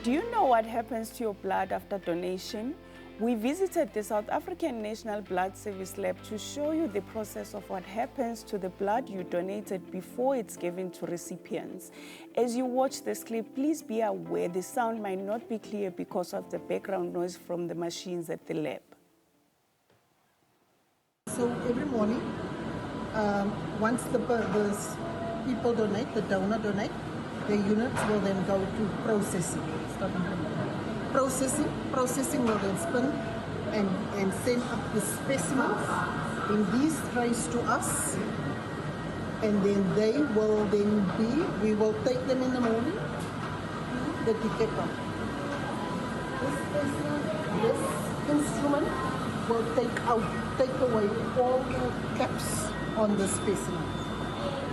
Do you know what happens to your blood after donation? We visited the South African National Blood Service Lab to show you the process of what happens to the blood you donated before it's given to recipients. As you watch this clip, please be aware the sound might not be clear because of the background noise from the machines at the lab. So every morning, once the people donate, the donor donate, the units will then go to processing. Processing will then spin and send up the specimens in these trays to us, and then they will then we will take them in the morning to the detector. This instrument will take away all the caps on the specimen.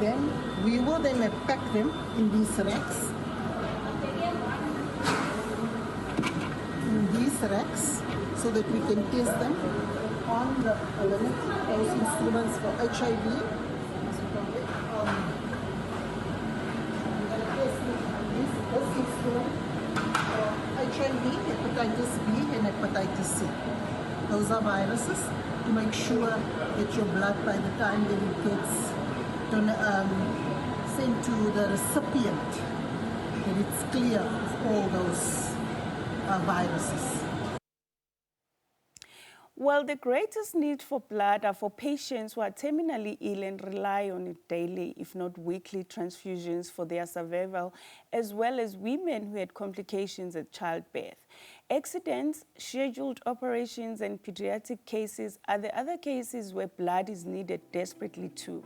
Then we will then pack them in these racks. So that we can test them on the limit, those instruments for HIV. This instrument for HIV, hepatitis B, and hepatitis C. Those are viruses to make sure that your blood, by the time that it gets sent to the recipient, that it's clear of all those viruses. Well, the greatest need for blood are for patients who are terminally ill and rely on it daily, if not weekly, transfusions for their survival, as well as women who had complications at childbirth. Accidents, scheduled operations, and pediatric cases are the other cases where blood is needed desperately too.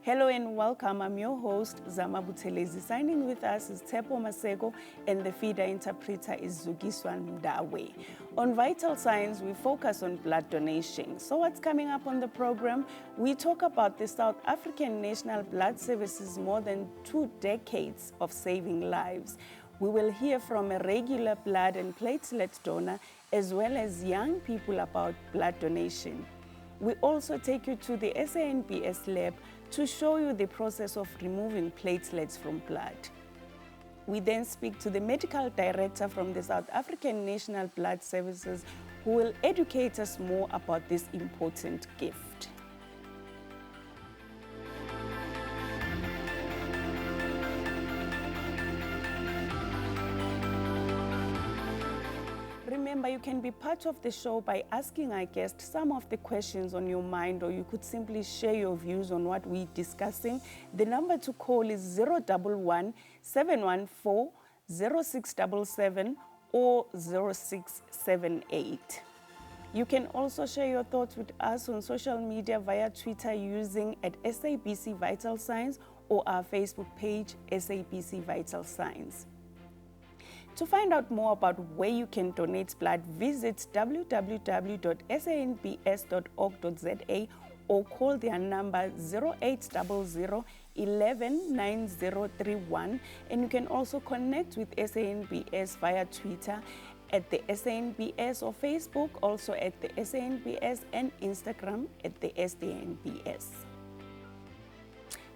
Hello and welcome. I'm your host, Zama Buthelezi. Signing with us is Tepo Masego, and the feeder interpreter is Zugiswan Mdawe. On Vital Signs, we focus on blood donation. So what's coming up on the program? We talk about the South African National Blood Service's more than 2 decades of saving lives. We will hear from a regular blood and platelet donor, as well as young people about blood donation. We also take you to the SABC lab to show you the process of removing platelets from blood. We then speak to the medical director from the South African National Blood Services, who will educate us more about this important gift. Remember, you can be part of the show by asking our guest some of the questions on your mind, or you could simply share your views on what we're discussing. The number to call is 011 714 0677 or 0678. You can also share your thoughts with us on social media via Twitter using @SABC Vital Signs or our Facebook page, SABC Vital Signs. To find out more about where you can donate blood, visit www.sanbs.org.za or call their number 0800 11 9031. And you can also connect with SANBS via Twitter at the SANBS or Facebook, also at the SANBS, and Instagram at the SANBS.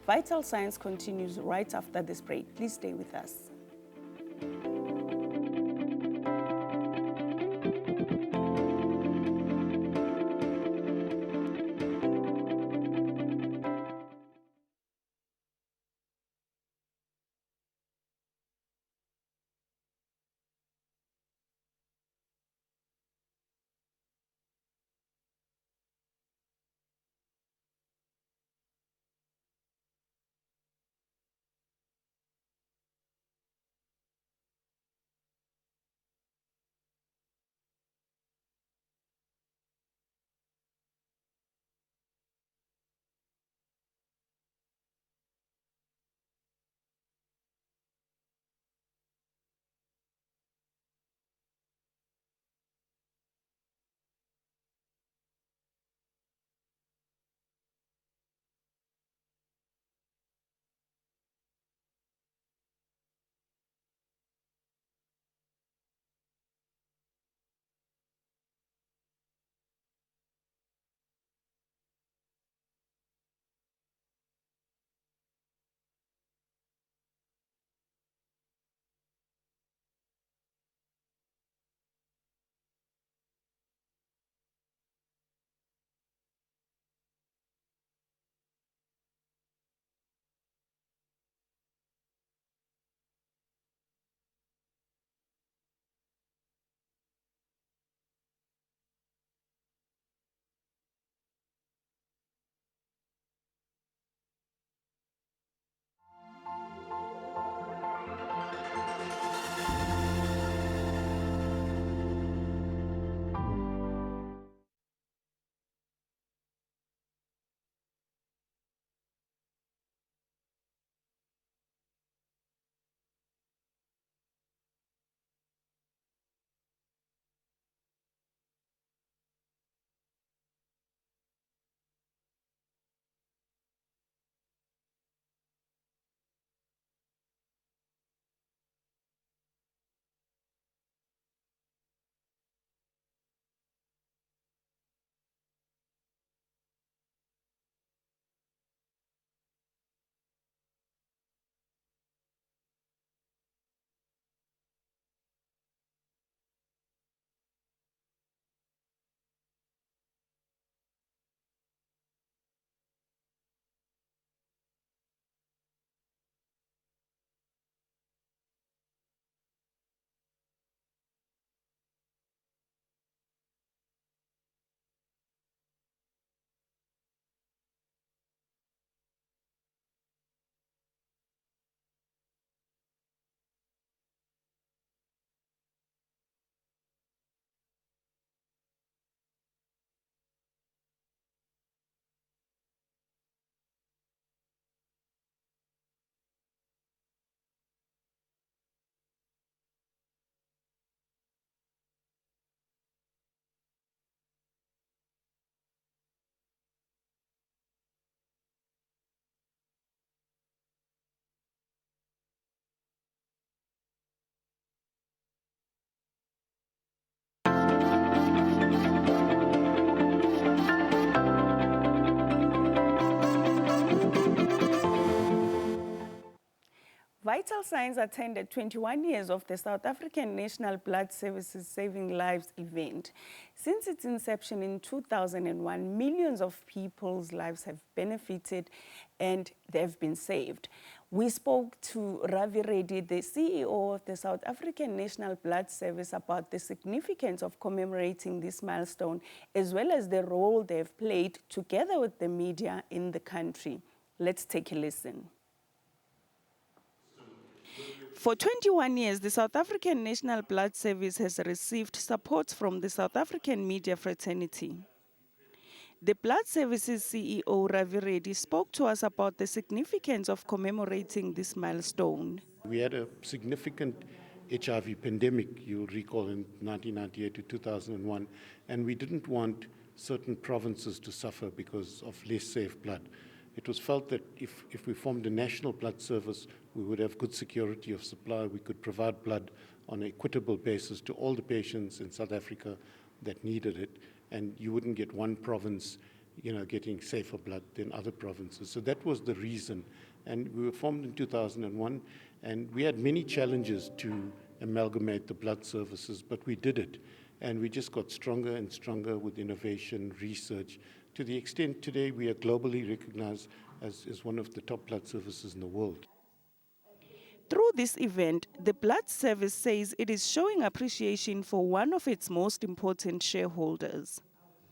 Vital Science continues right after this break. Please stay with us. Vital Signs attended 21 years of the South African National Blood Services Saving Lives event. Since its inception in 2001, millions of people's lives have benefited and they've been saved. We spoke to Ravi Reddy, the CEO of the South African National Blood Service, about the significance of commemorating this milestone, as well as the role they've played together with the media in the country. Let's take a listen. For 21 years, the South African National Blood Service has received support from the South African media fraternity. The Blood Services CEO, Ravi Reddy, spoke to us about the significance of commemorating this milestone. We had a significant HIV pandemic, you'll recall, in 1998 to 2001, and we didn't want certain provinces to suffer because of less safe blood. It was felt that if we formed a national blood service, we would have good security of supply. We could provide blood on an equitable basis to all the patients in South Africa that needed it, and you wouldn't get one province, getting safer blood than other provinces. So that was the reason. And we were formed in 2001, and we had many challenges to amalgamate the blood services, but we did it. And we just got stronger and stronger with innovation, research, to the extent today we are globally recognized as one of the top blood services in the world. Through this event, the Blood Service says it is showing appreciation for one of its most important shareholders.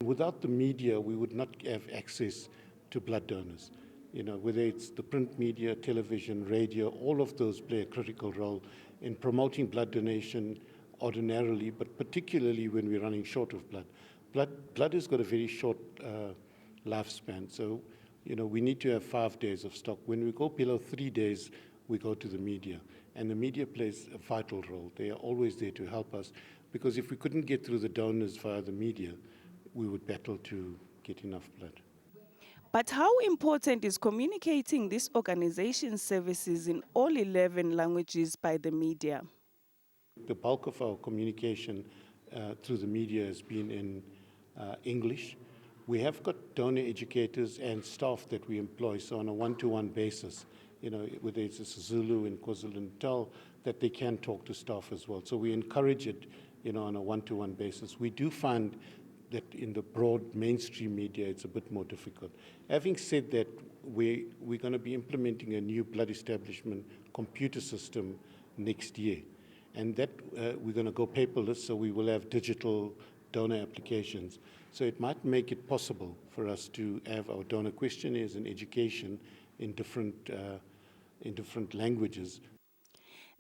Without the media, we would not have access to blood donors. Whether it's the print media, television, radio, all of those play a critical role in promoting blood donation ordinarily, but particularly when we're running short of blood. Blood has got a very short lifespan, so we need to have 5 days of stock. When we go below 3 days, we go to the media, and the media plays a vital role. They are always there to help us, because if we couldn't get through the donors via the media, we would battle to get enough blood. But how important is communicating this organization's services in all 11 languages by the media? The bulk of our communication through the media has been in English. We have got donor educators and staff that we employ, so on a one-to-one basis, whether it's a Zulu in KwaZulu-Natal, that they can talk to staff as well. So we encourage it, on a one-to-one basis. We do find that in the broad mainstream media, it's a bit more difficult. Having said that, we're going to be implementing a new blood establishment computer system next year. And that we're going to go paperless, so we will have digital donor applications. So it might make it possible for us to have our donor questionnaires and education in different languages.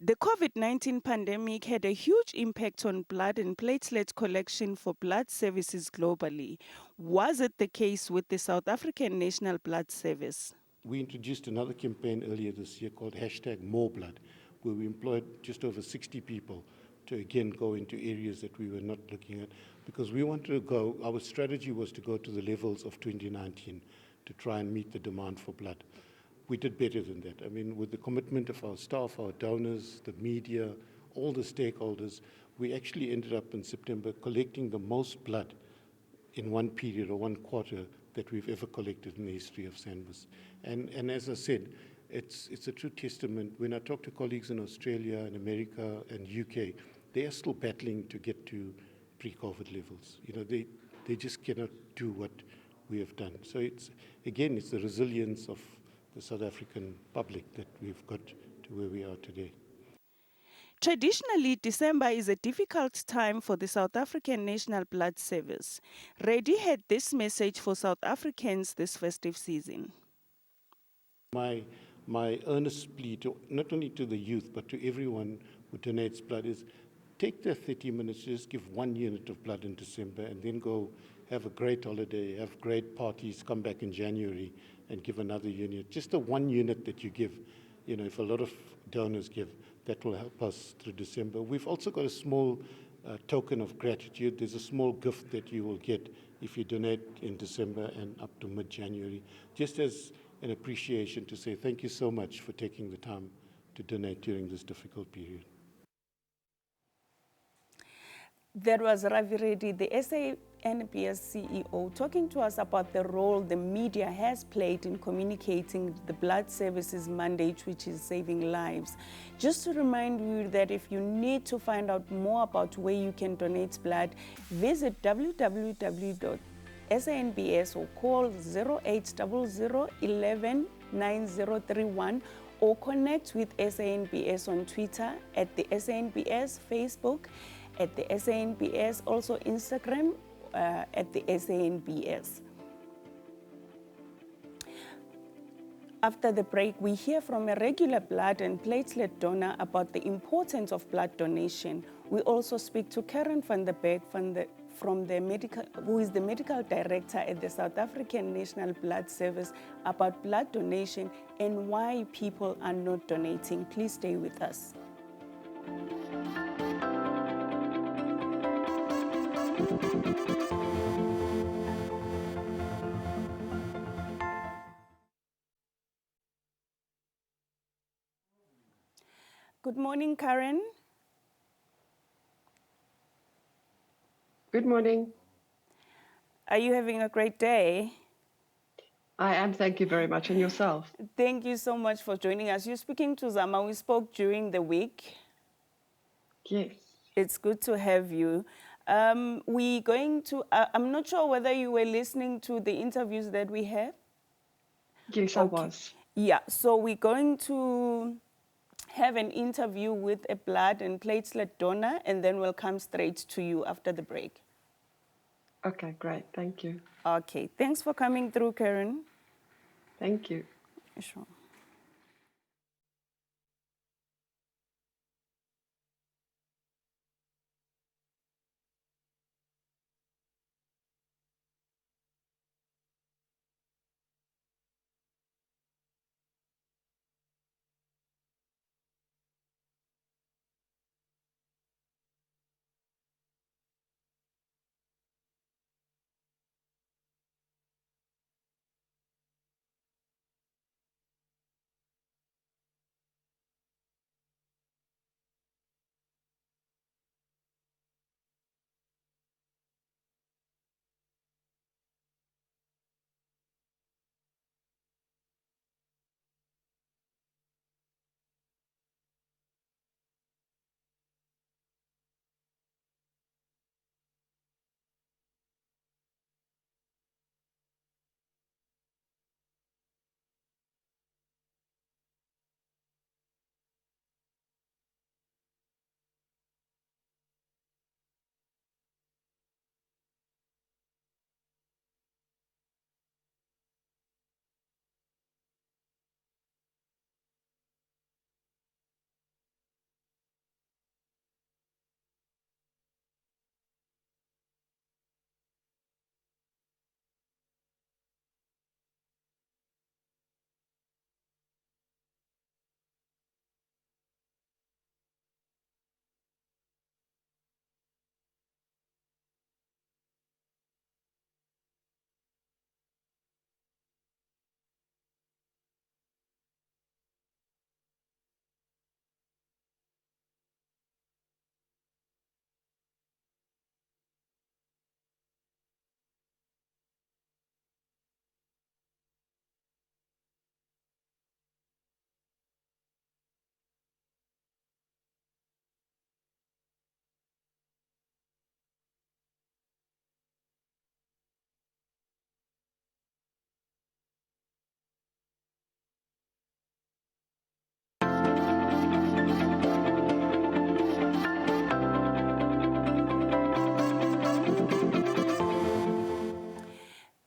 The COVID-19 pandemic had a huge impact on blood and platelet collection for blood services globally. Was it the case with the South African National Blood Service? We introduced another campaign earlier this year called #MoreBlood, where we employed just over 60 people to again go into areas that we were not looking at, because we wanted to go, our strategy was to go to the levels of 2019 to try and meet the demand for blood. We did better than that. I mean, with the commitment of our staff, our donors, the media, all the stakeholders, we actually ended up in September collecting the most blood in one period or one quarter that we've ever collected in the history of SANBS. And as I said, it's a true testament. When I talk to colleagues in Australia and America and UK, they are still battling to get to pre-COVID levels. They just cannot do what we have done. So it's the resilience of the South African public that we've got to where we are today. Traditionally, December is a difficult time for the South African National Blood Service. Reddy had this message for South Africans this festive season. My earnest plea, not only to the youth, but to everyone who donates blood, is take the 30 minutes, just give 1 unit of blood in December, and then go have a great holiday, have great parties, come back in January and give another unit. Just the 1 unit that you give, if a lot of donors give, that will help us through December. We've also got a small token of gratitude. There's a small gift that you will get if you donate in December and up to mid-January, just as an appreciation to say thank you so much for taking the time to donate during this difficult period. That was Ravi Reddy, the SANBS CEO, talking to us about the role the media has played in communicating the blood services mandate, which is saving lives. Just to remind you that if you need to find out more about where you can donate blood, visit www.sanbs or call 0800 11 9031 or connect with SANBS on Twitter at the SANBS, Facebook at the SANBS, also Instagram at the SANBS. After the break, we hear from a regular blood and platelet donor about the importance of blood donation. We also speak to Karen van der Berg who is the medical director at the South African National Blood Service, about blood donation and why people are not donating. Please stay with us. Good morning, Karen. Good morning. Are you having a great day? I am, thank you very much. And yourself? Thank you so much for joining us. You're speaking to Zama. We spoke during the week. Yes. It's good to have you. We're going to, I'm not sure whether you were listening to the interviews that we had. Yes, I was. Yeah, so we're going to have an interview with a blood and platelet donor, and then we'll come straight to you after the break. Okay, great. Thank you. Okay, thanks for coming through, Karen. Thank you. Sure.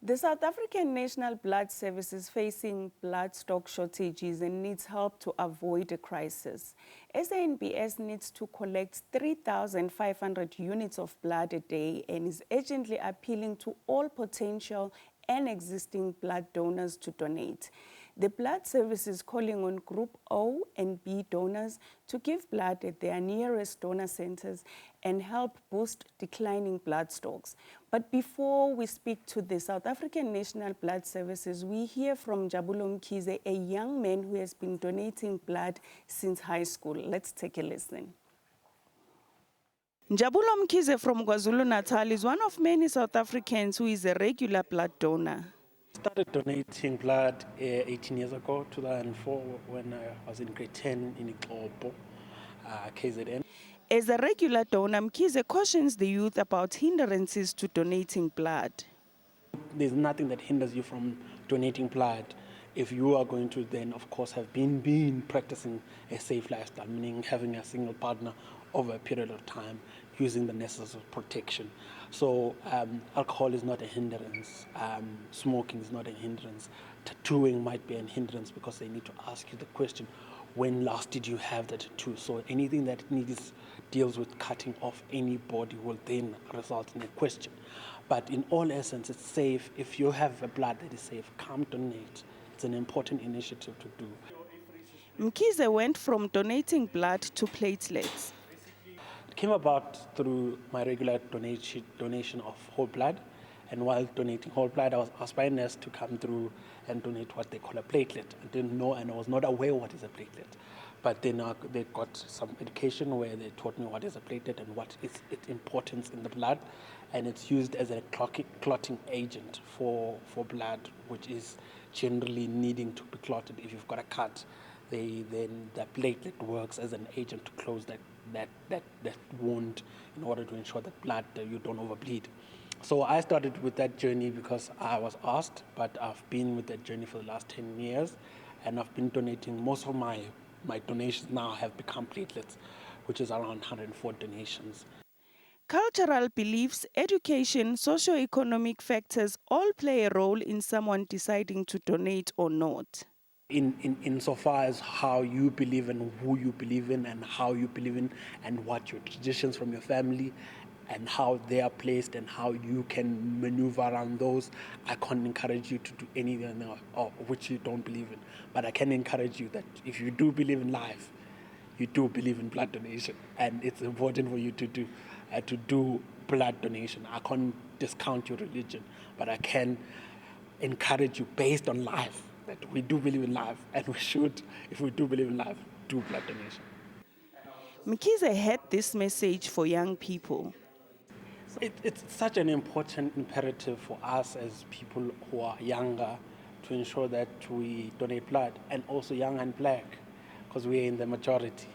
The South African National Blood Service is facing blood stock shortages and needs help to avoid a crisis. SANBS needs to collect 3,500 units of blood a day and is urgently appealing to all potential and existing blood donors to donate. The blood service is calling on Group O and B donors to give blood at their nearest donor centers and help boost declining blood stocks. But before we speak to the South African National Blood Services, we hear from Jabulo Mkhize, a young man who has been donating blood since high school. Let's take a listen. Njabulo Mkhize from KwaZulu-Natal is one of many South Africans who is a regular blood donor. Started donating blood 18 years ago, 2004, when I was in grade 10 in Ixopo, KZN. As a regular donor, Mkhize cautions the youth about hindrances to donating blood. There's nothing that hinders you from donating blood if you are going to then, of course, have been practicing a safe lifestyle, meaning having a single partner over a period of time, using the necessary protection. So alcohol is not a hindrance, smoking is not a hindrance, tattooing might be a hindrance because they need to ask you the question, when last did you have that tattoo? So anything that deals with cutting off any body will then result in a question. But in all essence, it's safe. If you have a blood that is safe, come donate. It's an important initiative to do. Mkhize went from donating blood to platelets. It came about through my regular donation of whole blood. And while donating whole blood, I was asked by a nurse to come through and donate what they call a platelet. I didn't know, and I was not aware what is a platelet. But then they got some education where they taught me what is a platelet and what is its importance in the blood. And it's used as a clotting agent for blood, which is generally needing to be clotted. If you've got a cut, then the platelet works as an agent to close that wound in order to ensure that blood, you don't overbleed. So I started with that journey because I was asked, but I've been with that journey for the last 10 years, and I've been donating. Most of my donations now have become platelets, which is around 104 donations. Cultural beliefs, education, socio-economic factors all play a role in someone deciding to donate or not. Insofar as how you believe and who you believe in and how you believe in and what your traditions from your family and how they are placed and how you can maneuver around those. I can't encourage you to do anything which you don't believe in. But I can encourage you that if you do believe in life, you do believe in blood donation. And it's important for you to do blood donation. I can't discount your religion, but I can encourage you based on life that we do believe in life, and we should, if we do believe in life, do blood donation. Mkhize had this message for young people. It's such an important imperative for us as people who are younger to ensure that we donate blood, and also young and black, because we're in the majority.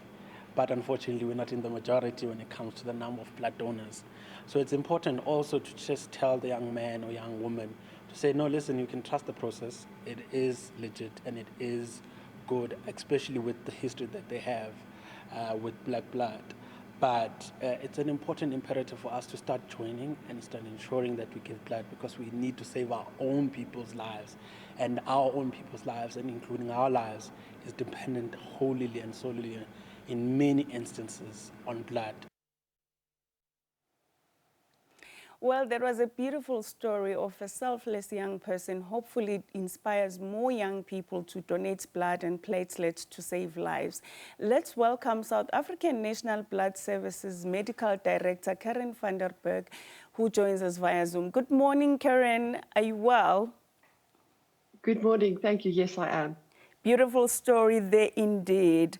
But unfortunately, we're not in the majority when it comes to the number of blood donors. So it's important also to just tell the young man or young woman to say, no, listen, you can trust the process. It is legit and it is good, especially with the history that they have with black blood. But it's an important imperative for us to start joining and start ensuring that we give blood, because we need to save our own people's lives. And our own people's lives, and including our lives, is dependent wholly and solely in many instances on blood. Well, there was a beautiful story of a selfless young person. Hopefully it inspires more young people to donate blood and platelets to save lives. Let's welcome South African National Blood Services Medical Director, Karen van der Berg, who joins us via Zoom. Good morning, Karen. Are you well? Good morning. Thank you. Yes, I am. Beautiful story there indeed.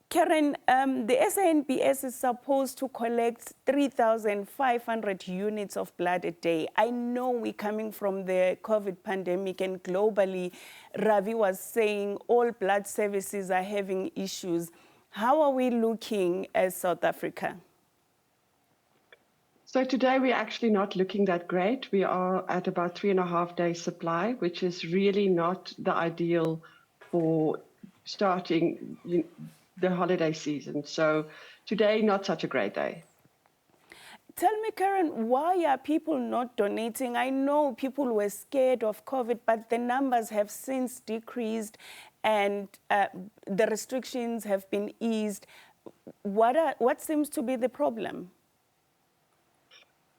Karen, the SANBS is supposed to collect 3,500 units of blood a day. I know we're coming from the COVID pandemic, and globally, Ravi was saying all blood services are having issues. How are we looking as South Africa? So today we're actually not looking that great. We are at about 3.5 days supply, which is really not the ideal for starting the holiday season. So today, not such a great day. Tell me, Karen, why are people not donating? I know people were scared of COVID, but the numbers have since decreased and the restrictions have been eased. What seems to be the problem?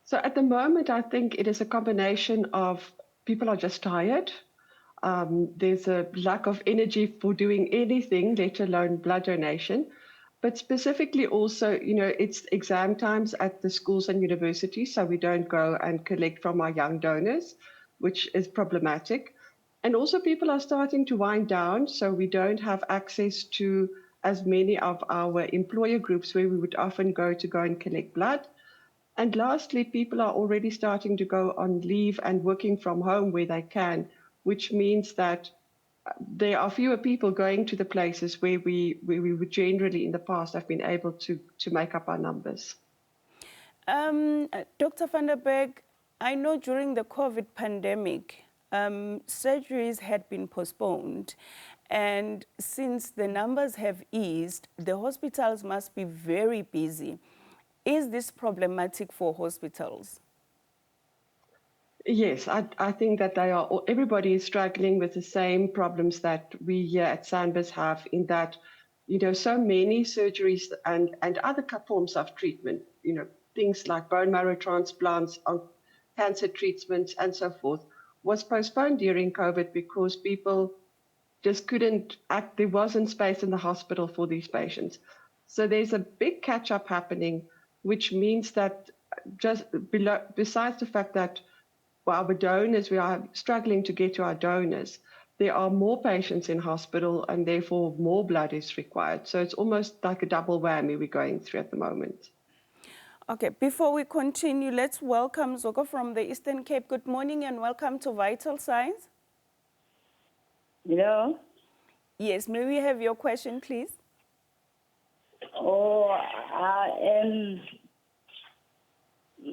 So at the moment, I think it is a combination of people are just tired. There's a lack of energy for doing anything, let alone blood donation. But specifically also, it's exam times at the schools and universities, so we don't go and collect from our young donors, which is problematic. And also people are starting to wind down, so we don't have access to as many of our employer groups where we would often go and collect blood. And lastly, people are already starting to go on leave and working from home where they can, which means that there are fewer people going to the places where we would generally in the past have been able to make up our numbers. Dr. van der Berg, I know during the COVID pandemic, surgeries had been postponed. And since the numbers have eased, the hospitals must be very busy. Is this problematic for hospitals? Yes, I think that everybody is struggling with the same problems that we here at SANBS have, in that, so many surgeries and other forms of treatment, things like bone marrow transplants, cancer treatments, and so forth, was postponed during COVID because people just couldn't act. There wasn't space in the hospital for these patients. So there's a big catch-up happening, which means that besides the fact that our donors, we are struggling to get to our donors, there are more patients in hospital and therefore more blood is required. So it's almost like a double whammy we're going through at the moment. Okay, before we continue, let's welcome Zoko from the Eastern Cape. Good morning and welcome to Vital Signs. Hello? Yes, may we have your question, please?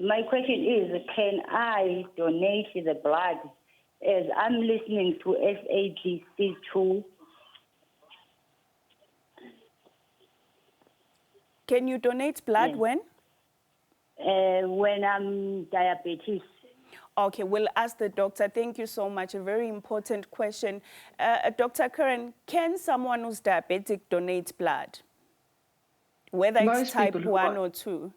My question is, can I donate the blood? As I'm listening to SABC too. Can you donate blood when? When I'm diabetes. Okay, we'll ask the doctor. Thank you so much. A very important question. Dr. Karen, can someone who's diabetic donate blood? Whether it's type 1 or 2?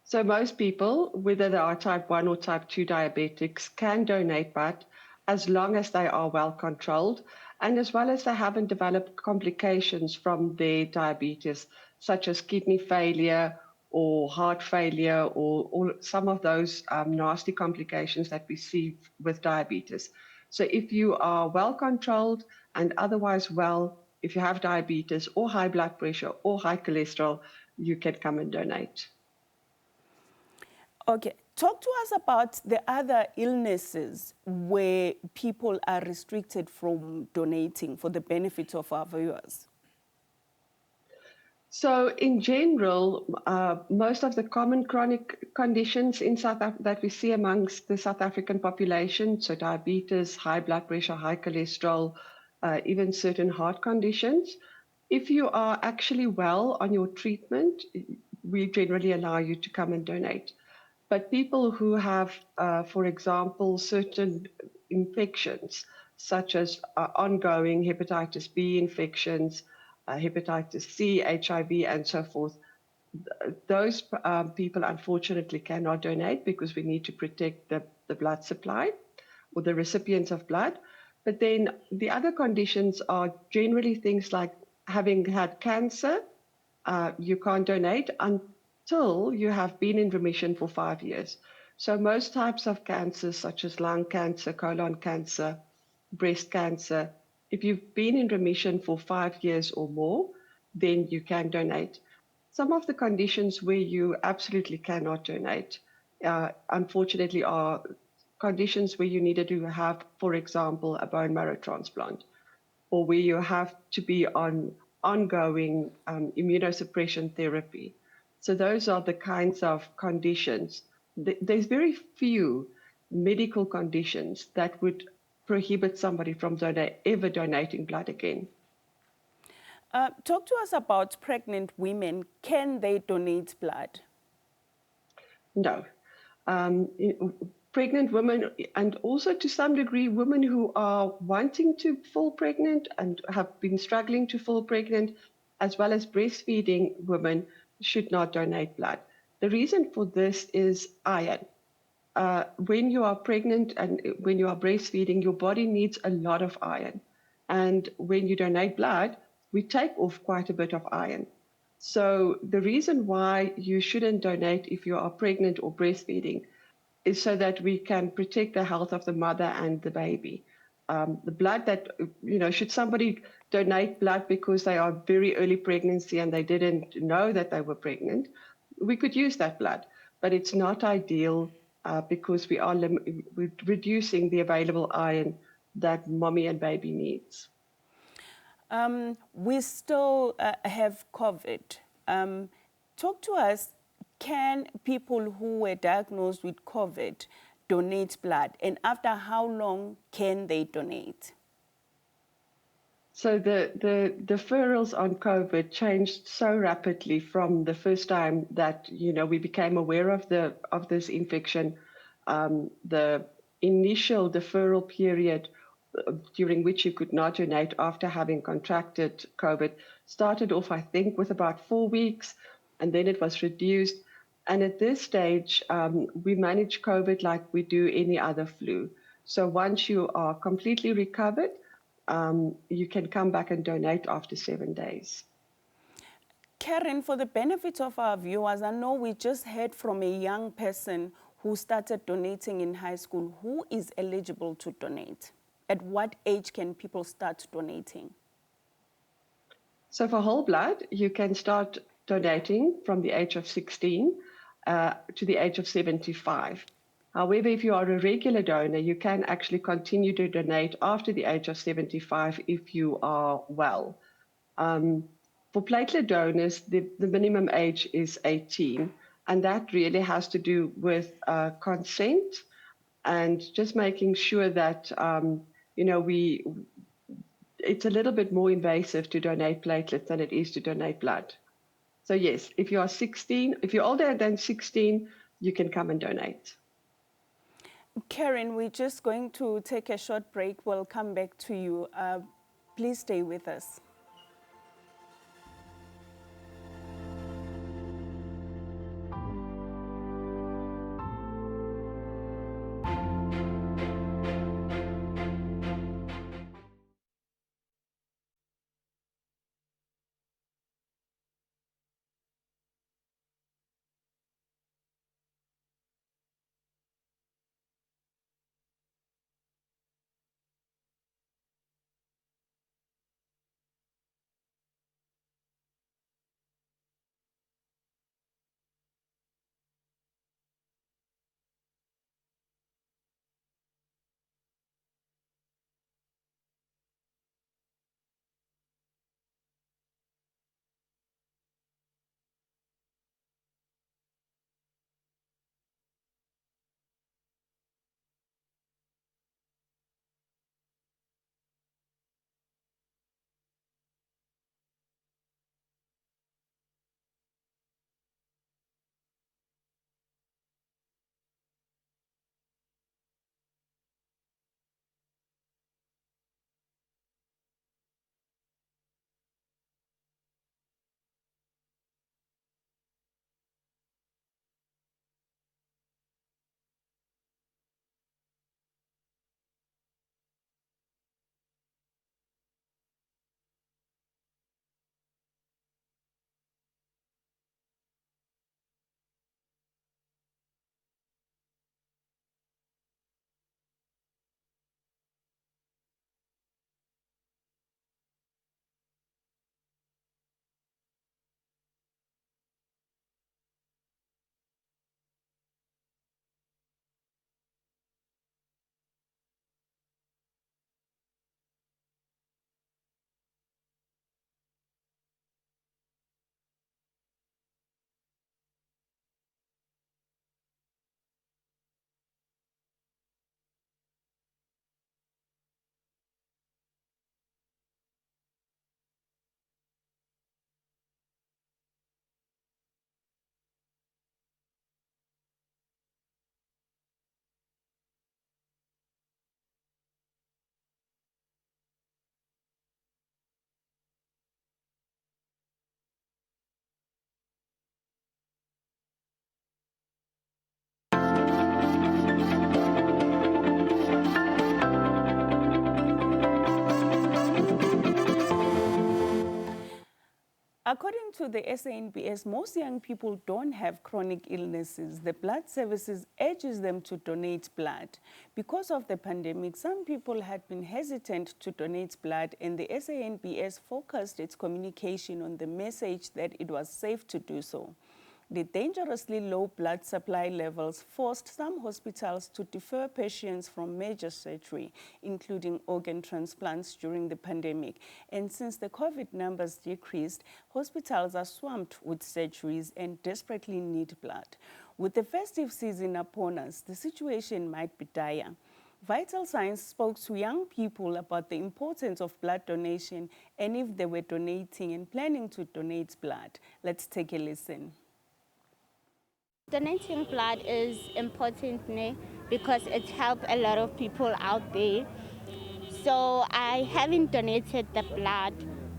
So most people, whether they are type 1 or type 2 diabetics, can donate blood as long as they are well controlled and as well as they haven't developed complications from their diabetes, such as kidney failure or heart failure or some of those nasty complications that we see with diabetes. So if you are well controlled and otherwise well, if you have diabetes or high blood pressure or high cholesterol, you can come and donate. Okay, talk to us about the other illnesses where people are restricted from donating for the benefit of our viewers. So in general, most of the common chronic conditions in that we see amongst the South African population, so diabetes, high blood pressure, high cholesterol, even certain heart conditions, if you are actually well on your treatment, we generally allow you to come and donate. But people who have, for example, certain infections, such as ongoing hepatitis B infections, hepatitis C, HIV, and so forth, those people unfortunately cannot donate because we need to protect the blood supply or the recipients of blood. But then the other conditions are generally things like having had cancer, you can't donate until you have been in remission for 5 years. So most types of cancers, such as lung cancer, colon cancer, breast cancer, if you've been in remission for 5 years or more, then you can donate. Some of the conditions where you absolutely cannot donate, unfortunately, are conditions where you needed to have, for example, a bone marrow transplant, or where you have to be on ongoing immunosuppression therapy. So those are the kinds of conditions. There's very few medical conditions that would prohibit somebody from ever donating blood again. Talk to us about pregnant women. Can they donate blood? No. Pregnant women, and also to some degree women who are wanting to fall pregnant and have been struggling to fall pregnant, as well as breastfeeding women, should not donate blood. The reason for this is iron. When you are pregnant and when you are breastfeeding, your body needs a lot of iron. And when you donate blood, we take off quite a bit of iron. So the reason why you shouldn't donate if you are pregnant or breastfeeding is so that we can protect the health of the mother and the baby. The blood that, should somebody donate blood because they are very early pregnancy and they didn't know that they were pregnant, we could use that blood. But it's not ideal because we are we're reducing the available iron that mommy and baby needs. We still have COVID. Talk to us, can people who were diagnosed with COVID donate blood? And after how long can they donate? So the deferrals on COVID changed so rapidly from the first time that we became aware of this infection. The initial deferral period during which you could not donate after having contracted COVID started off, I think, with about 4 weeks, and then it was reduced. And at this stage, we manage COVID like we do any other flu. So once you are completely recovered, you can come back and donate after 7 days. Karen, for the benefit of our viewers, I know we just heard from a young person who started donating in high school. Who is eligible to donate? At what age can people start donating? So for whole blood, you can start donating from the age of 16 to the age of 75. However, if you are a regular donor, you can actually continue to donate after the age of 75 if you are well. For platelet donors, the minimum age is 18, and that really has to do with consent and just making sure that it's a little bit more invasive to donate platelets than it is to donate blood. So yes, if you are 16, if you're older than 16, you can come and donate. Karen, we're just going to take a short break. We'll come back to you. Please stay with us. According to the SANBS, most young people don't have chronic illnesses. The blood services urges them to donate blood. Because of the pandemic, some people had been hesitant to donate blood, and the SANBS focused its communication on the message that it was safe to do so. The dangerously low blood supply levels forced some hospitals to defer patients from major surgery, including organ transplants during the pandemic. And since the COVID numbers decreased, hospitals are swamped with surgeries and desperately need blood. With the festive season upon us, the situation might be dire. Vital Signs spoke to young people about the importance of blood donation and if they were donating and planning to donate blood. Let's take a listen. Donating blood is important because it helps a lot of people out there. So I haven't donated the blood,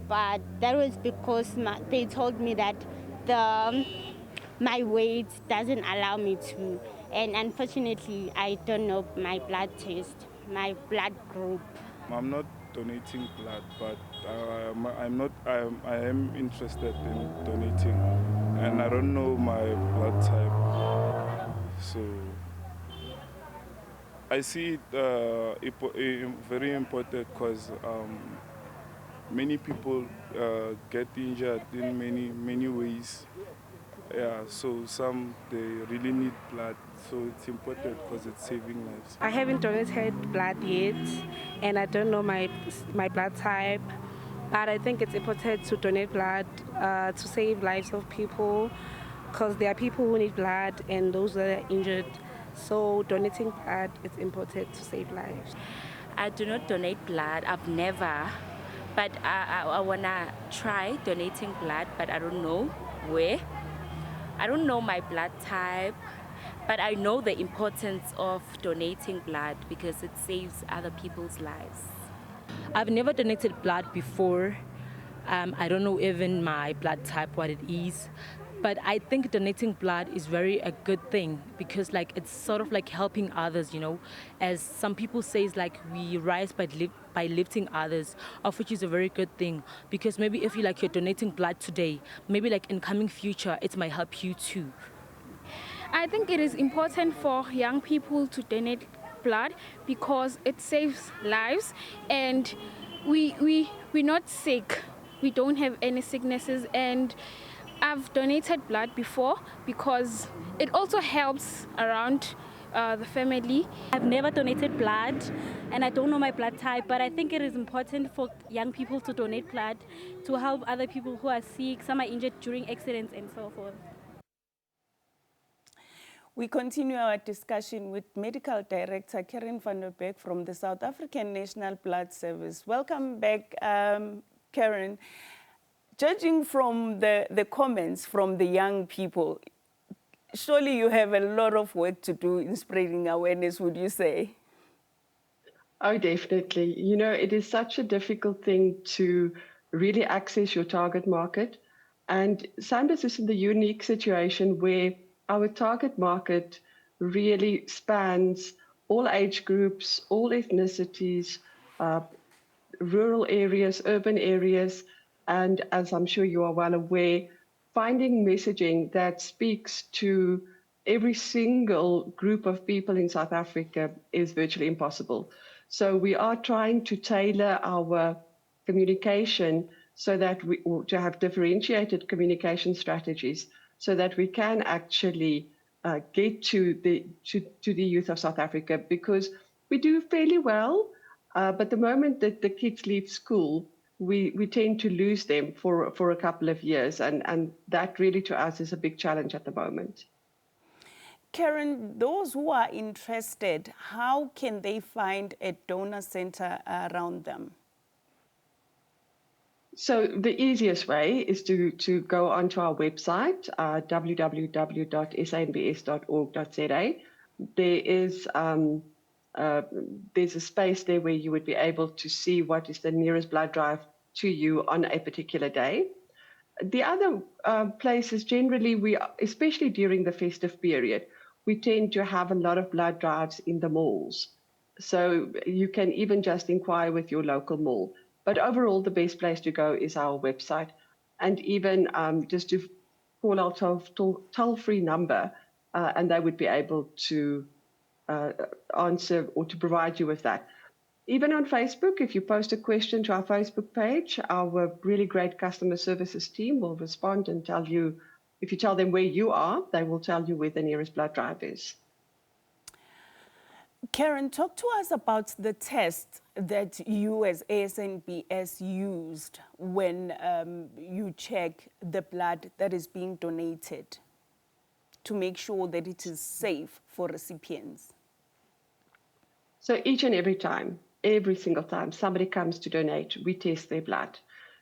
but that was because they told me that my weight doesn't allow me to. And unfortunately, I don't know my blood test, my blood group. I'm not donating blood, but I am interested in donating, and I don't know my blood type, so I see it very important because many people get injured in many ways. Yeah, so some they really need blood, so it's important because it's saving lives. I haven't donated blood yet, and I don't know my blood type, but I think it's important to donate blood to save lives of people, because there are people who need blood and those that are injured. So donating blood is important to save lives. I do not donate blood. I've never, but I wanna try donating blood, but I don't know where. I don't know my blood type, but I know the importance of donating blood because it saves other people's lives. I've never donated blood before. I don't know even my blood type, what it is. But I think donating blood is very a good thing because like it's sort of like helping others, you know. As some people say, like we rise by lifting others, of which is a very good thing. Because maybe if you're donating blood today, maybe like in coming future, it might help you too. I think it is important for young people to donate blood because it saves lives, and we're not sick. We don't have any sicknesses, and I've donated blood before because it also helps around the family. I've never donated blood and I don't know my blood type, but I think it is important for young people to donate blood to help other people who are sick, some are injured during accidents and so forth. We continue our discussion with Medical Director Karen van der Beek from the South African National Blood Service. Welcome back, Karen. Judging from the comments from the young people, surely you have a lot of work to do in spreading awareness, would you say? Oh, definitely. You know, it is such a difficult thing to really access your target market. And SANBS is in the unique situation where our target market really spans all age groups, all ethnicities, rural areas, urban areas, and as I'm sure you are well aware, finding messaging that speaks to every single group of people in South Africa is virtually impossible. So we are trying to tailor our communication so that to have differentiated communication strategies so that we can actually get to the youth of South Africa, because we do fairly well, but the moment that the kids leave school, we tend to lose them for a couple of years, and that really to us is a big challenge at the moment. Karen, those who are interested, how can they find a donor center around them? So the easiest way is to go onto our website, www.sanbs.org.za. There's a space there where you would be able to see what is the nearest blood drive to you on a particular day. The other places, generally, especially during the festive period, we tend to have a lot of blood drives in the malls. So you can even just inquire with your local mall. But overall, the best place to go is our website. and even just to call our toll-free number, and they would be able to answer or to provide you with that. Even on Facebook, if you post a question to our Facebook page, our really great customer services team will respond and tell you, if you tell them where you are, they will tell you where the nearest blood drive is. Karen, talk to us about the test that you as ASNBS used when you check the blood that is being donated to make sure that it is safe for recipients. So each and every time, every single time somebody comes to donate, we test their blood.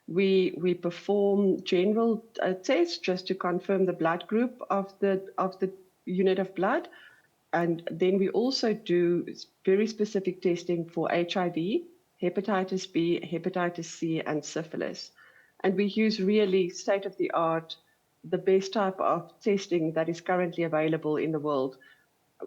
We perform general tests just to confirm the blood group of the unit of blood. And then we also do very specific testing for HIV, hepatitis B, hepatitis C, and syphilis. And we use really state-of-the-art, the best type of testing that is currently available in the world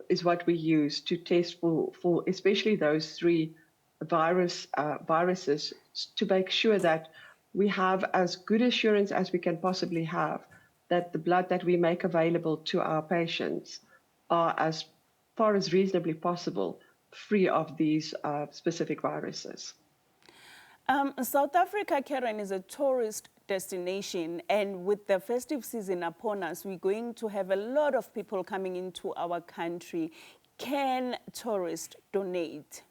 is what we use to test for especially those three viruses, to make sure that we have as good assurance as we can possibly have that the blood that we make available to our patients are, as far as reasonably possible, free of these specific viruses. South Africa, Karen, is a tourist destination, and with the festive season upon us, we're going to have a lot of people coming into our country. Can tourists donate?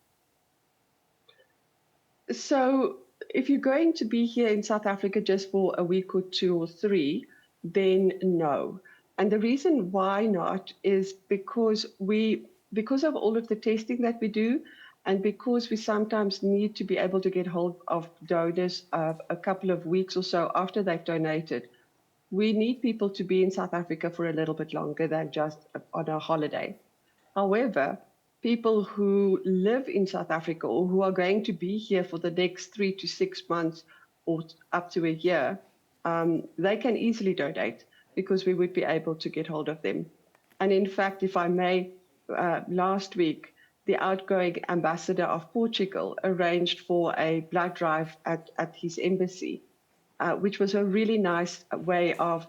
So if you're going to be here in South Africa just for a week or 2 or 3, then no. And the reason why not is because of all of the testing that we do, and because we sometimes need to be able to get hold of donors a couple of weeks or so after they've donated, we need people to be in South Africa for a little bit longer than just on a holiday. However, people who live in South Africa or who are going to be here for the next 3 to 6 months or up to a year, they can easily donate because we would be able to get hold of them. And in fact, if I may, last week, the outgoing ambassador of Portugal arranged for a blood drive at his embassy, which was a really nice way of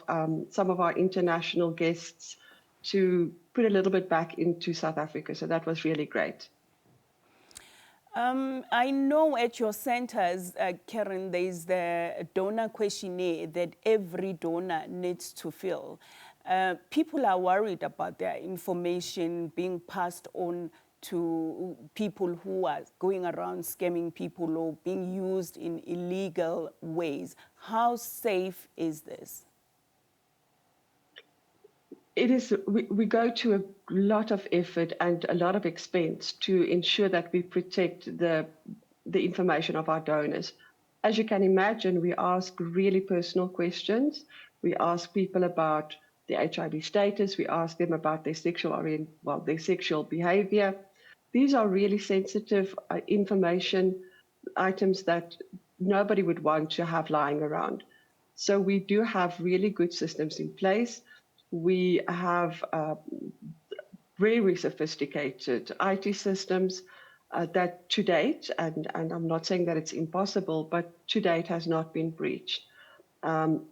some of our international guests to put a little bit back into South Africa. So that was really great. I know at your centers, Karen, there's the donor questionnaire that every donor needs to fill. People are worried about their information being passed on to people who are going around scamming people or being used in illegal ways. How safe is this? It is. We go to a lot of effort and a lot of expense to ensure that we protect the information of our donors. As you can imagine, we ask really personal questions. We ask people about their HIV status. We ask them about their their sexual behavior. These are really sensitive information items that nobody would want to have lying around. So we do have really good systems in place. We have very sophisticated IT systems that to date, and I'm not saying that it's impossible, but to date has not been breached.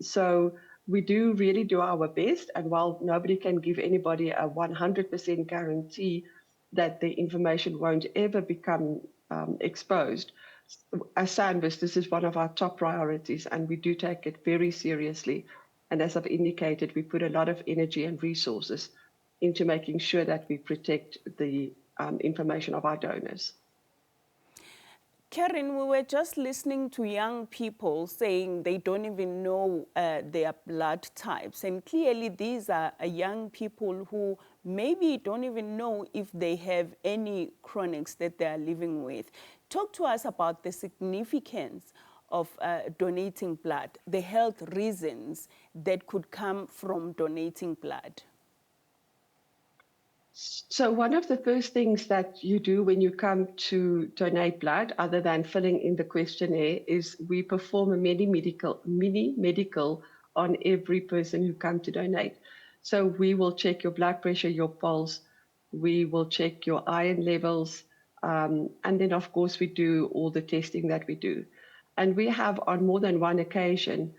So we do really do our best. And while nobody can give anybody a 100% guarantee that the information won't ever become exposed, as SANBS, this is one of our top priorities, and we do take it very seriously. And as I've indicated, we put a lot of energy and resources into making sure that we protect the information of our donors. Karen, we were just listening to young people saying they don't even know their blood types. And clearly these are young people who maybe don't even know if they have any chronics that they are living with. Talk to us about the significance of donating blood, the health reasons that could come from donating blood. So one of the first things that you do when you come to donate blood, other than filling in the questionnaire, is we perform a mini medical on every person who comes to donate. So we will check your blood pressure, your pulse, we will check your iron levels, and then of course we do all the testing that we do. And we have on more than one occasion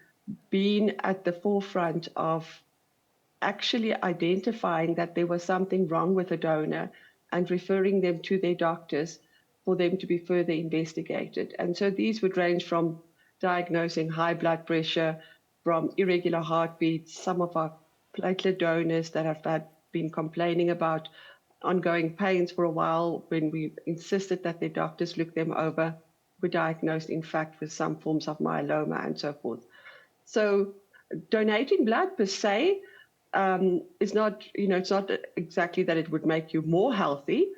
been at the forefront of actually identifying that there was something wrong with a donor and referring them to their doctors for them to be further investigated. And so these would range from diagnosing high blood pressure, from irregular heartbeats, some of our platelet donors that have been complaining about ongoing pains for a while when we insisted that their doctors look them over, were diagnosed, in fact, with some forms of myeloma and so forth. So donating blood per se is not, it's not exactly that it would make you more healthy,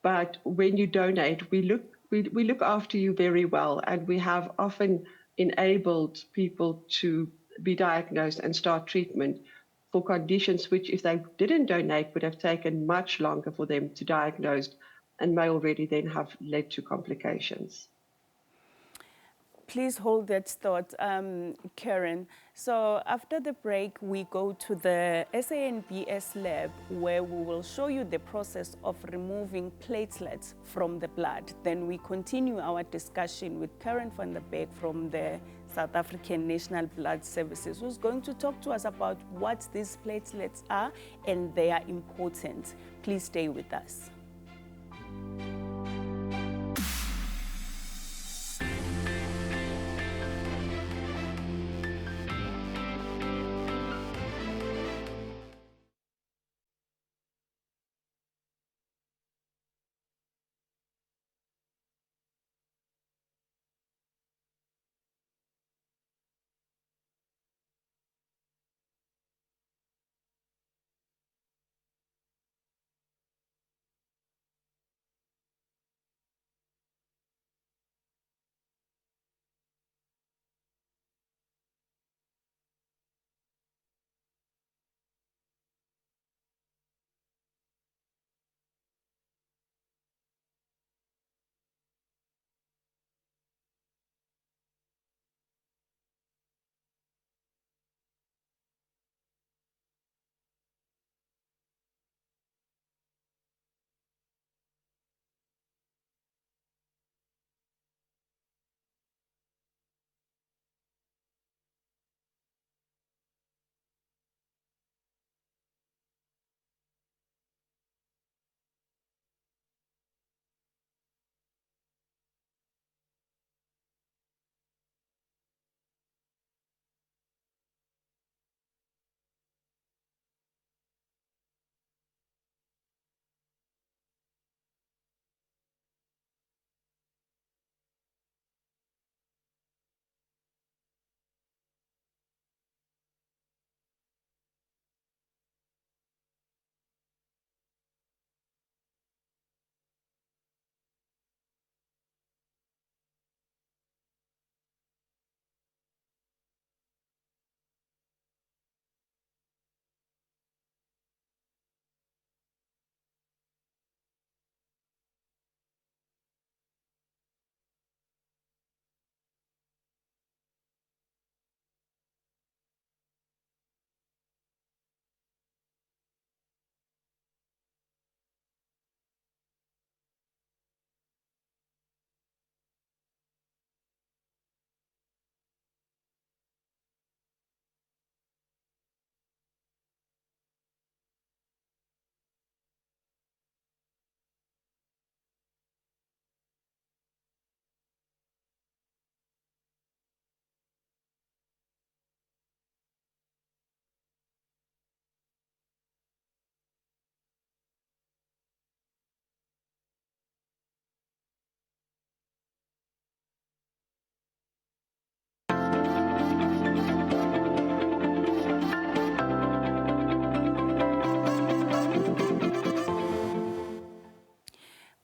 but when you donate, we look after you very well, and we have often enabled people to be diagnosed and start treatment for conditions which, if they didn't donate, would have taken much longer for them to diagnose and may already then have led to complications. Please hold that thought, Karen. So after the break, we go to the SANBS lab where we will show you the process of removing platelets from the blood. Then we continue our discussion with Karen van der Beek from the South African National Blood Services, who's going to talk to us about what these platelets are and their importance. Please stay with us.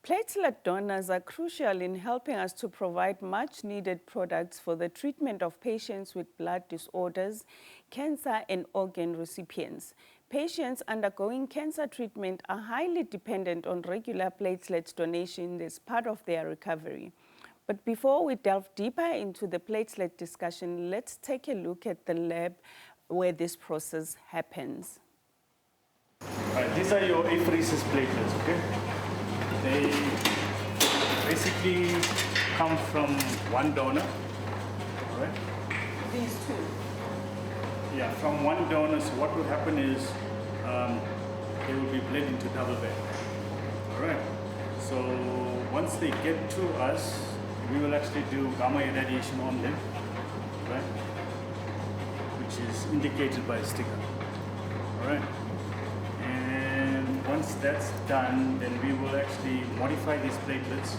Platelet donors are crucial in helping us to provide much-needed products for the treatment of patients with blood disorders, cancer, and organ recipients. Patients undergoing cancer treatment are highly dependent on regular platelet donation as part of their recovery. But before we delve deeper into the platelet discussion, let's take a look at the lab where this process happens. These are your apheresis platelets, okay? They basically come from one donor, all right? These two? Yeah, from one donor. So what will happen is they will be bled into double bag. All right. So once they get to us, we will actually do gamma irradiation on them, right? Which is indicated by a sticker. All right. And once that's done, then we will actually modify these platelets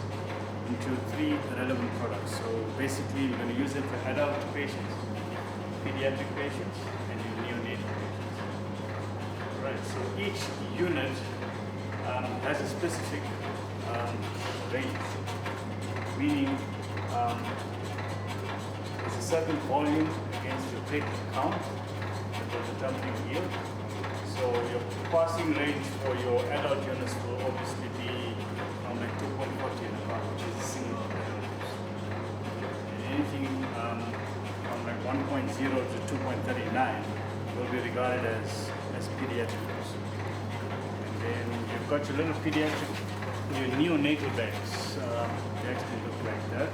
into 3 relevant products. So basically, we're going to use them for adult patients, pediatric patients, and neonatal patients. All right. So each unit has a specific range, meaning there's a certain volume against your platelet count that will determine your yield. So your passing range for your adult units will obviously be from like 2.40 and above, which is a single adult dose. And anything from like 1.0 to 2.39 will be regarded as pediatric dose. And then you've got your little pediatric, your neonatal bags. They actually look like that.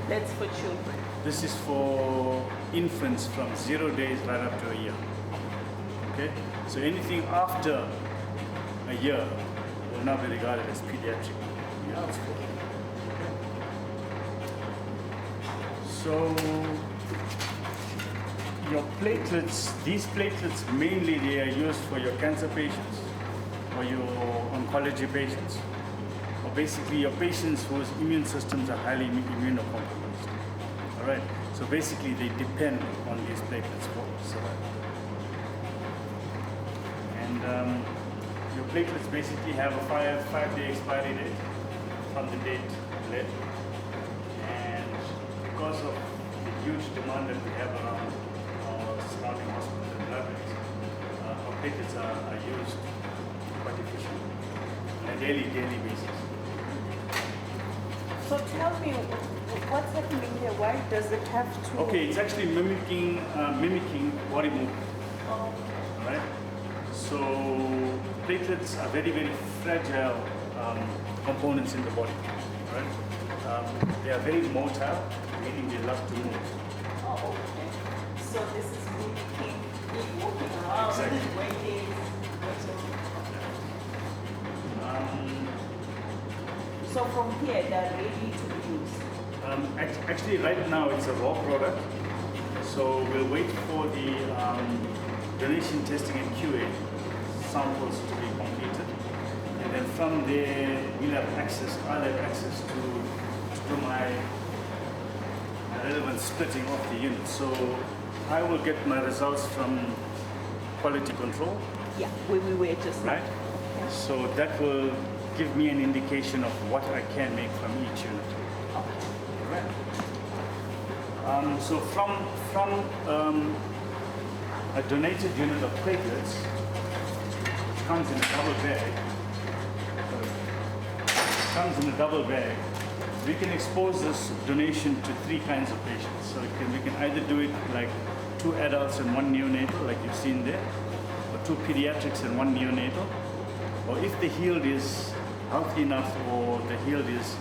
That's for children. This is for infants from 0 days right up to a year. Okay? So anything after a year will now be regarded as pediatric. Okay? So your platelets, these platelets mainly they are used for your cancer patients or your oncology patients, or basically your patients whose immune systems are highly immunocompromised. All right. So basically they depend on these platelets for survival. And your platelets basically have a five-day expiry date from the date bled. And because of the huge demand that we have around our surrounding hospitals and laboratories, our platelets are used quite efficiently on a daily basis. So tell me, what's happening here? Why does it have to? Okay, it's actually mimicking body movement. Oh. Right? So platelets are very, very fragile components in the body. Right? They are very motile, meaning they love to move. Oh, okay. So this is really walking around, Exactly. waiting. So from here, they're ready to be used. Actually, right now it's a raw product. So we'll wait for the donation testing and QA samples to be completed. And then from there, I'll have access to my relevant splitting of the unit. So I will get my results from quality control. Yeah, we were just right. Yeah. So that will give me an indication of what I can make from each unit. Right. So from a donated unit of platelets, which comes in a double bag, we can expose this donation to 3 kinds of patients. So we can either do it like 2 adults and 1 neonatal, like you've seen there, or 2 pediatrics and 1 neonatal, or if the yield is healthy enough or the yield is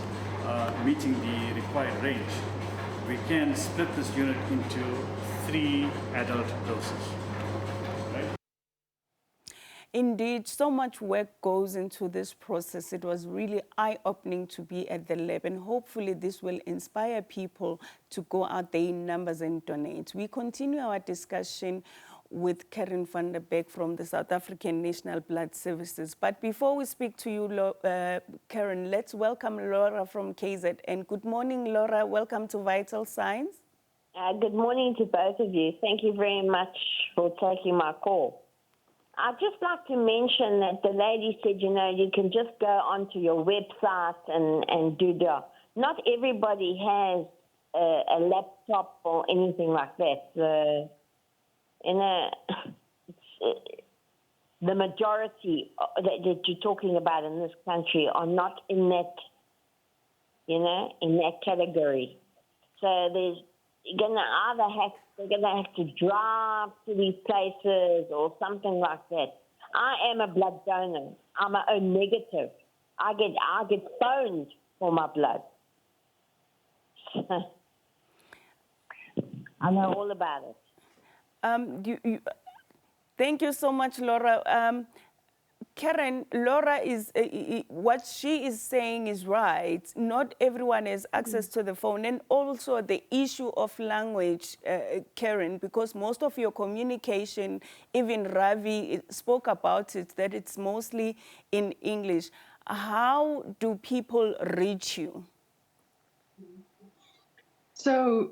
meeting the required range, we can split this unit into 3 adult doses. Right? Indeed, so much work goes into this process. It was really eye-opening to be at the lab, and hopefully this will inspire people to go out there in numbers and donate. We continue our discussion with Karen van der Beek from the South African National Blood Services. But before we speak to you, Karen, let's welcome Laura from KZN. Good morning, Laura. Welcome to Vital Signs. Good morning to both of you. Thank you very much for taking my call. I'd just like to mention that the lady said, you know, you can just go onto your website and do the... Not everybody has a laptop or anything like that. The majority that you're talking about in this country are not in that, in that category. So they're gonna have to drive to these places or something like that. I am a blood donor. I'm a O negative. I get phoned for my blood. I know all about it. Thank you so much, Laura. Karen, Laura is what she is saying is right. Not everyone has access to the phone, and also the issue of language, Karen, because most of your communication, even Ravi spoke about it, that it's mostly in English. How do people reach you? So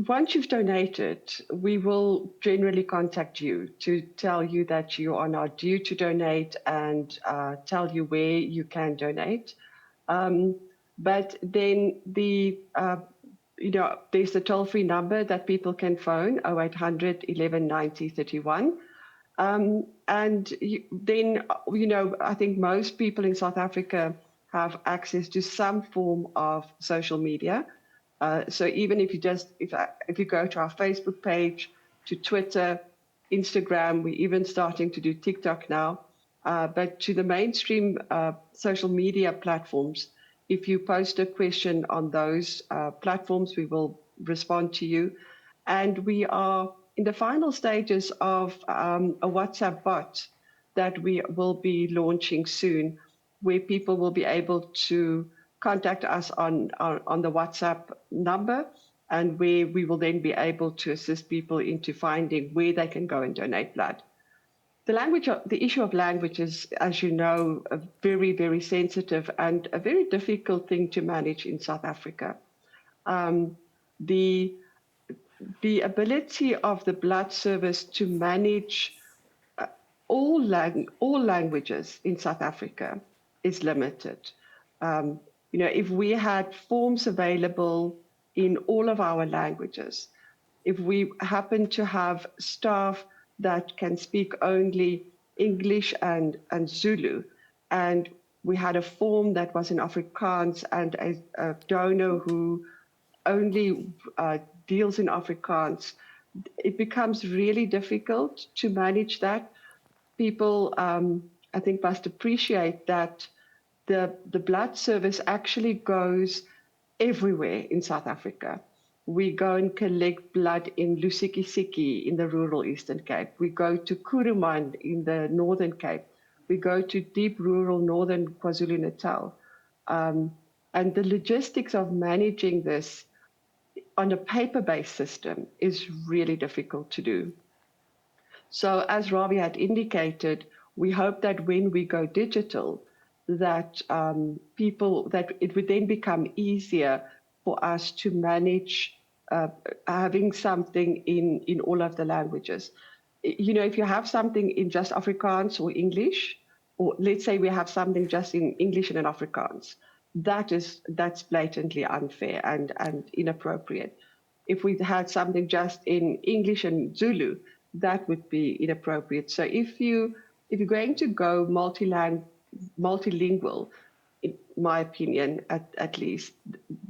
once you've donated, we will generally contact you to tell you that you are now due to donate and tell you where you can donate. But then there's the toll-free number that people can phone, 0800 11 90 31. Then, I think most people in South Africa have access to some form of social media. So even if you go to our Facebook page, to Twitter, Instagram, we're even starting to do TikTok now. But to the mainstream social media platforms, if you post a question on those platforms, we will respond to you. And we are in the final stages of a WhatsApp bot that we will be launching soon, where people will be able to contact us on the WhatsApp number, and where we will then be able to assist people into finding where they can go and donate blood. The issue of language is, as you know, a very, very sensitive and a very difficult thing to manage in South Africa. The ability of the blood service to manage all languages in South Africa is limited. If we had forms available in all of our languages, if we happen to have staff that can speak only English and Zulu, and we had a form that was in Afrikaans and a donor who only deals in Afrikaans, it becomes really difficult to manage that. People, I think, must appreciate that the blood service actually goes everywhere in South Africa. We go and collect blood in Lusikisiki in the rural Eastern Cape. We go to Kuruman in the Northern Cape. We go to deep rural northern KwaZulu-Natal. And the logistics of managing this on a paper-based system is really difficult to do. So as Ravi had indicated, we hope that when we go digital, that that it would then become easier for us to manage having something in all of the languages. If you have something in just Afrikaans or English, or let's say we have something just in English and in Afrikaans, that's blatantly unfair and inappropriate. If we had something just in English and Zulu, that would be inappropriate. So if you're going to go multilingual, in my opinion, at least,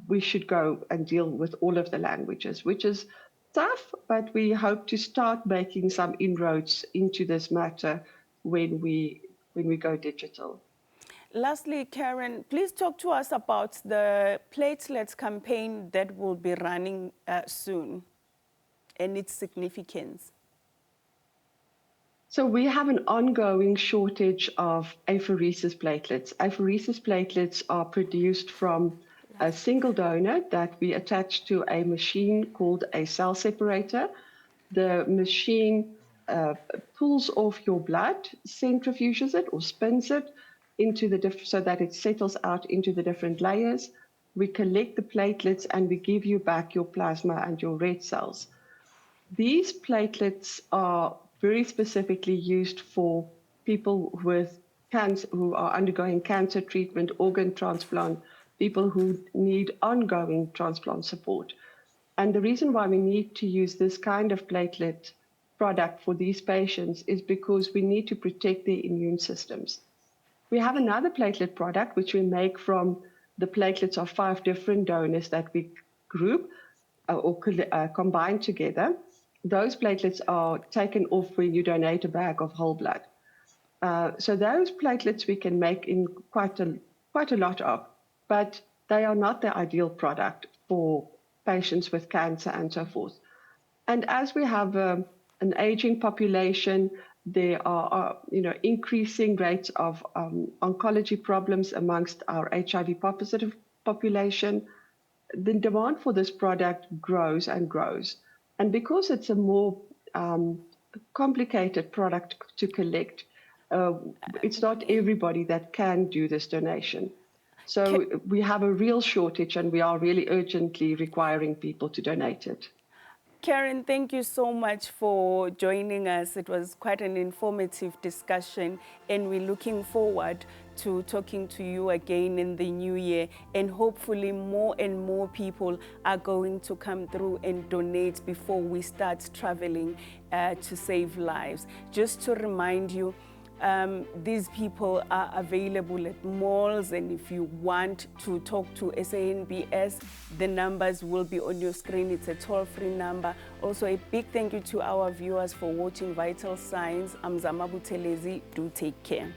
we should go and deal with all of the languages, which is tough, but we hope to start making some inroads into this matter when we go digital. Lastly, Karen, please talk to us about the platelets campaign that will be running soon and its significance. So we have an ongoing shortage of apheresis platelets. Apheresis platelets are produced from a single donor that we attach to a machine called a cell separator. The machine pulls off your blood, centrifuges it or spins it into so that it settles out into the different layers. We collect the platelets and we give you back your plasma and your red cells. These platelets are very specifically used for people with cancer, who are undergoing cancer treatment, organ transplant, people who need ongoing transplant support. And the reason why we need to use this kind of platelet product for these patients is because we need to protect their immune systems. We have another platelet product, which we make from the platelets of 5 different donors that we group or combine together. Those platelets are taken off when you donate a bag of whole blood. So those platelets we can make in quite a lot of, but they are not the ideal product for patients with cancer and so forth. And as we have an aging population. There are increasing rates of oncology problems amongst our HIV positive population. The demand for this product grows and grows. And because it's a more complicated product to collect, it's not everybody that can do this donation. So we have a real shortage, and we are really urgently requiring people to donate it. Karen, thank you so much for joining us. It was quite an informative discussion, and we're looking forward to talking to you again in the new year. And hopefully more and more people are going to come through and donate before we start traveling to save lives. Just to remind you, these people are available at malls, and if you want to talk to SANBS, the numbers will be on your screen. It's a toll-free number. Also, a big thank you to our viewers for watching Vital Signs. I'm Zama Butelezi. Do take care.